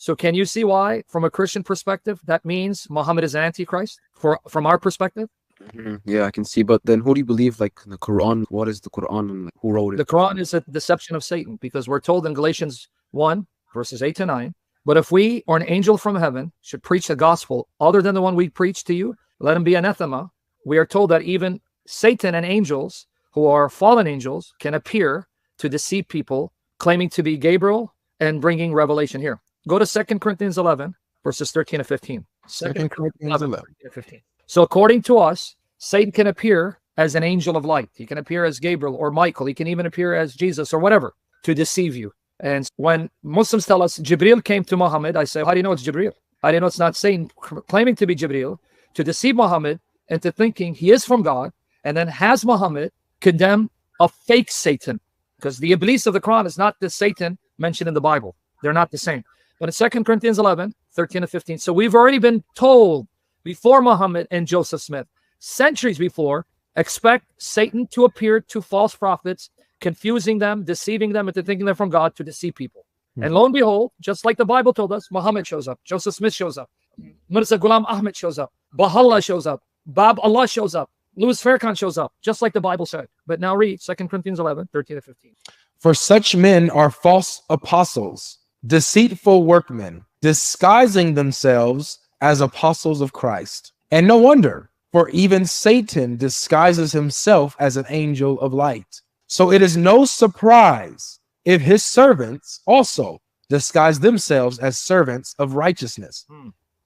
So can you see why, from a Christian perspective, that means Muhammad is an antichrist from our perspective? Yeah, I can see. But then who do you believe, like the Quran? What is the Quran and like, who wrote it? The Quran is a deception of Satan, because we're told in Galatians 1, verses 8 to 9, but if we or an angel from heaven should preach the gospel other than the one we preach to you, let him be anathema. We are told that even Satan and angels, who are fallen angels, can appear to deceive people, claiming to be Gabriel and bringing revelation here. Go to 2 Corinthians 11, verses 13 to 15. 2 Corinthians 11. 13 to 15. So according to us, Satan can appear as an angel of light. He can appear as Gabriel or Michael. He can even appear as Jesus or whatever to deceive you. And when Muslims tell us Jibril came to Muhammad, I say, how do you know it's Jibril? How do you know it's not Satan claiming to be Jibril to deceive Muhammad into thinking he is from God, and then has Muhammad condemn a fake Satan? Because the Iblis of the Quran is not the Satan mentioned in the Bible. They're not the same. But in 2 Corinthians 11, 13 to 15. So we've already been told before Muhammad and Joseph Smith, centuries before, expect Satan to appear to false prophets, confusing them, deceiving them into thinking they're from God to deceive people. And lo and behold, just like the Bible told us, Muhammad shows up, Joseph Smith shows up, Mirza Ghulam Ahmed shows up, Baha'u'llah shows up, Bab Allah shows up, Louis Farrakhan shows up, just like the Bible said. But now read 2 Corinthians 11, 13 to 15. For such men are false apostles, deceitful workmen, disguising themselves as apostles of Christ. And no wonder, for even Satan disguises himself as an angel of light. So it is no surprise if his servants also disguise themselves as servants of righteousness.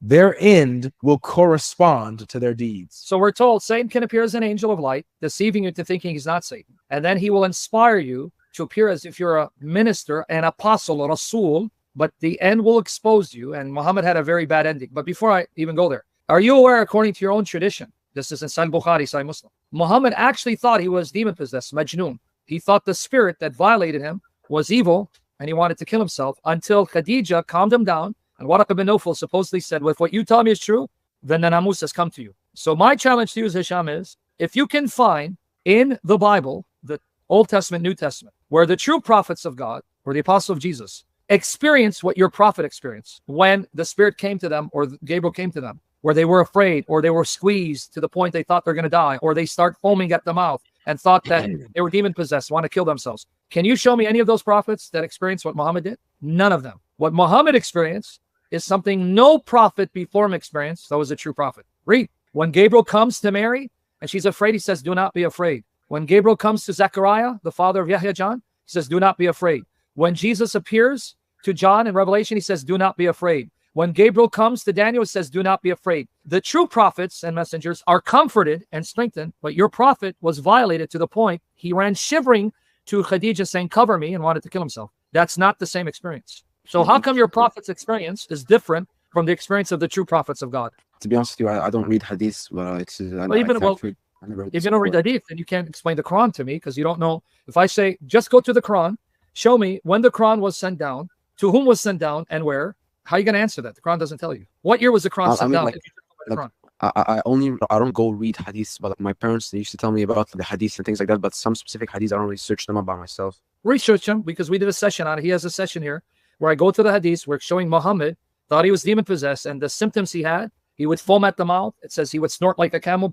Their end will correspond to their deeds. So we're told Satan can appear as an angel of light, deceiving you into thinking he's not Satan. And then he will inspire you to appear as if you're a minister, an apostle, or Rasul, but the end will expose you. And Muhammad had a very bad ending. But before I even go there, are you aware, according to your own tradition, this is in Sahih Bukhari, Sahih Muslim, Muhammad actually thought he was demon-possessed, Majnun. He thought the spirit that violated him was evil, and he wanted to kill himself, until Khadija calmed him down, and Waraq ibn Nawfal supposedly said, well, if what you tell me is true, then the namus has come to you. So my challenge to you, Hisham, is if you can find in the Bible, the Old Testament, New Testament, where the true prophets of God, or the apostle of Jesus, experience what your prophet experienced when the Spirit came to them, or Gabriel came to them, where they were afraid, or they were squeezed to the point they thought they're going to die, or they start foaming at the mouth and thought that they were demon-possessed, want to kill themselves. Can you show me any of those prophets that experienced what Muhammad did? None of them. What Muhammad experienced is something no prophet before him experienced that was a true prophet. Read. When Gabriel comes to Mary and she's afraid, he says, do not be afraid. When Gabriel comes to Zechariah, the father of Yahya John, he says, do not be afraid. When Jesus appears to John in Revelation, he says, do not be afraid. When Gabriel comes to Daniel, it says, do not be afraid. The true prophets and messengers are comforted and strengthened, but your prophet was violated to the point he ran shivering to Khadijah saying, cover me, and wanted to kill himself. That's not the same experience. So how come your prophet's experience is different from the experience of the true prophets of God? To be honest with you, I don't read hadiths, but it's if you don't read hadith, then you can't explain the Quran to me, because you don't know. If I say, just go to the Quran, show me when the Quran was sent down, to whom was sent down, and where, how are you going to answer that? The Quran doesn't tell you. What year was the Quran sent down? Like, I don't go read hadiths, but my parents, they used to tell me about the hadiths and things like that, but some specific hadiths, I don't research them about myself. Research them, because we did a session on it. He has a session here where I go to the hadiths, we're showing Muhammad thought he was demon-possessed, and the symptoms he had, he would foam at the mouth. It says he would snort like a camel.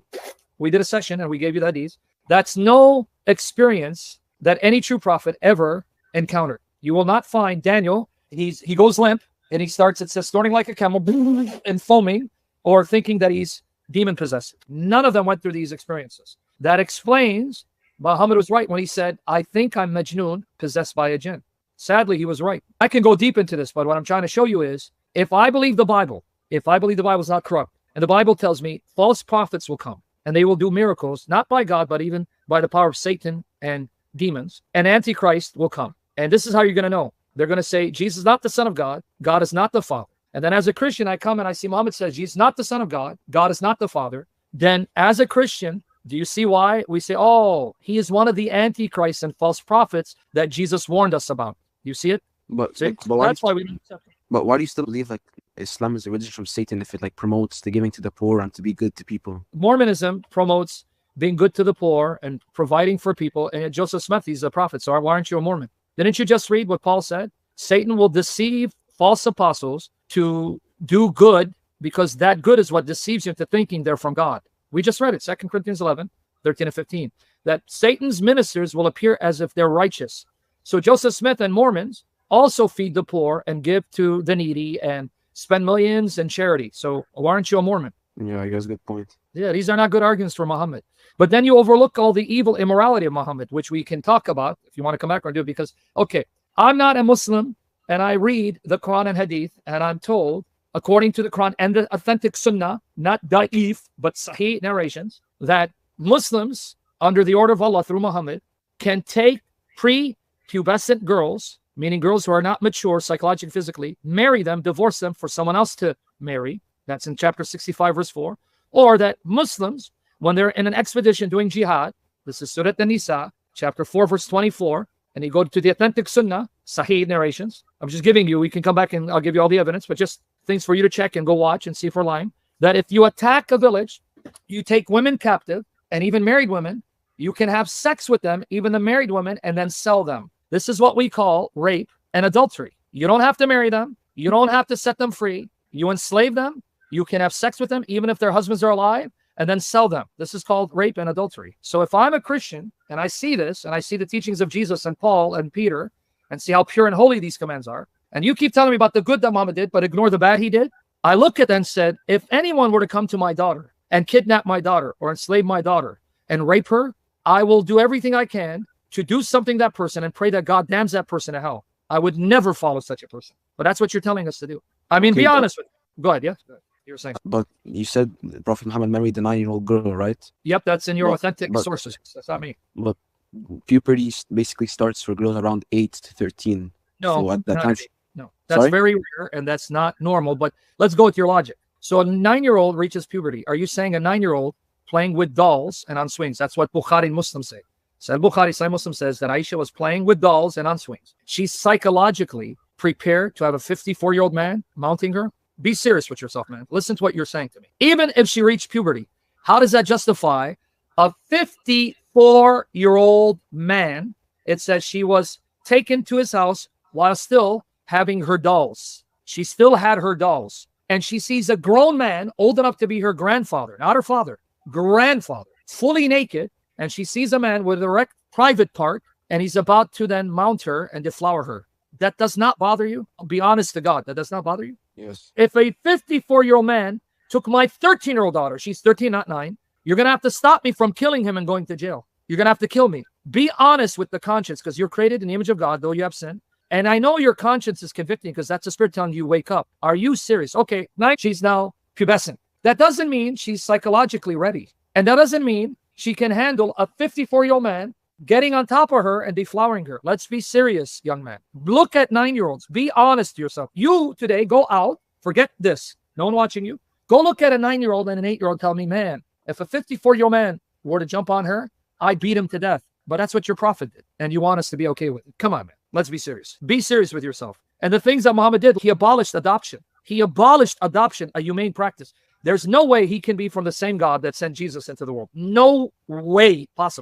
We did a session, and we gave you the hadiths. That's no experience that any true prophet ever encountered. You will not find Daniel, he goes limp, and he starts, it says, snorting like a camel, and foaming, or thinking that he's demon-possessed. None of them went through these experiences. That explains Muhammad was right when he said, I think I'm Majnun, possessed by a jinn. Sadly, he was right. I can go deep into this, but what I'm trying to show you is, if I believe the Bible is not corrupt, and the Bible tells me false prophets will come, and they will do miracles, not by God, but even by the power of Satan and demons, and Antichrist will come. And this is how you're going to know. They're going to say, Jesus is not the Son of God. God is not the Father. And then as a Christian, I come and I see Muhammad says, Jesus is not the Son of God. God is not the Father. Then as a Christian, do you see why we say, oh, he is one of the Antichrists and false prophets that Jesus warned us about? You see it? But that's why we don't accept it. But why do you still believe like Islam is a religion from Satan if it like promotes the giving to the poor and to be good to people? Mormonism promotes being good to the poor and providing for people. And Joseph Smith, he's a prophet. So why aren't you a Mormon? Didn't you just read what Paul said? Satan will deceive false apostles to do good, because that good is what deceives you into thinking they're from God. We just read it, 2 Corinthians 11, 13 and 15, that Satan's ministers will appear as if they're righteous. So Joseph Smith and Mormons also feed the poor and give to the needy and spend millions in charity. So why aren't you a Mormon? Yeah, I guess good point. Yeah, these are not good arguments for Muhammad. But then you overlook all the evil immorality of Muhammad, which we can talk about if you want to come back or do it, because, okay, I'm not a Muslim and I read the Quran and Hadith, and I'm told, according to the Quran and the authentic Sunnah, not da'if, but sahih narrations, that Muslims, under the order of Allah through Muhammad, can take pre-pubescent girls, meaning girls who are not mature psychologically, physically, marry them, divorce them for someone else to marry. That's in chapter 65, verse 4. Or that Muslims, when they're in an expedition doing jihad, this is Surah An-Nisa, chapter 4, verse 24, and you go to the authentic Sunnah, Sahih narrations. I'm just giving you, we can come back and I'll give you all the evidence, but just things for you to check and go watch and see if we're lying. That if you attack a village, you take women captive, and even married women, you can have sex with them, even the married women, and then sell them. This is what we call rape and adultery. You don't have to marry them. You don't have to set them free. You enslave them. You can have sex with them, even if their husbands are alive, and then sell them. This is called rape and adultery. So if I'm a Christian and I see this, and I see the teachings of Jesus and Paul and Peter, and see how pure and holy these commands are, and you keep telling me about the good that Muhammad did, but ignore the bad he did, I look at that and said, if anyone were to come to my daughter and kidnap my daughter or enslave my daughter and rape her, I will do everything I can to do something to that person and pray that God damns that person to hell. I would never follow such a person. But that's what you're telling us to do. I mean, be honest with me. Go ahead, yeah? You were saying. But you said Prophet Muhammad married a 9-year-old girl, right? Yep, that's in your authentic sources. That's not me. But puberty basically starts for girls around 8 to 13. No, so at that time, no, that's very rare and that's not normal. But let's go with your logic. So a 9-year-old reaches puberty. Are you saying a 9-year-old playing with dolls and on swings? That's what Bukhari and Muslim say. So Bukhari, Sahih Muslim says that Aisha was playing with dolls and on swings. She's psychologically prepared to have a 54-year-old man mounting her. Be serious with yourself, man. Listen to what you're saying to me. Even if she reached puberty, how does that justify a 54-year-old man? It says she was taken to his house while still having her dolls. She still had her dolls. And she sees a grown man old enough to be her grandfather, not her father, grandfather, fully naked. And she sees a man with a erect private part, and he's about to then mount her and deflower her. That does not bother you? I'll be honest to God, that does not bother you? yes. If a 54-year-old man took my 13-year-old daughter, she's 13, not 9, you're going to have to stop me from killing him and going to jail. You're going to have to kill me. Be honest with the conscience, because you're created in the image of God, though you have sin. And I know your conscience is convicting because that's the spirit telling you, wake up. Are you serious? Okay, 9, she's now pubescent. That doesn't mean she's psychologically ready. And that doesn't mean she can handle a 54-year-old man getting on top of her and deflowering her. Let's be serious, young man. Look at 9-year-olds. Be honest to yourself. You today go out, forget this. No one watching you. Go look at a 9-year-old and an 8-year-old. Tell me, man, if a 54-year-old man were to jump on her, I'd beat him to death. But that's what your prophet did. And you want us to be okay with it. Come on, man. Let's be serious. Be serious with yourself. And the things that Muhammad did, he abolished adoption. He abolished adoption, a humane practice. There's no way he can be from the same God that sent Jesus into the world. No way possible.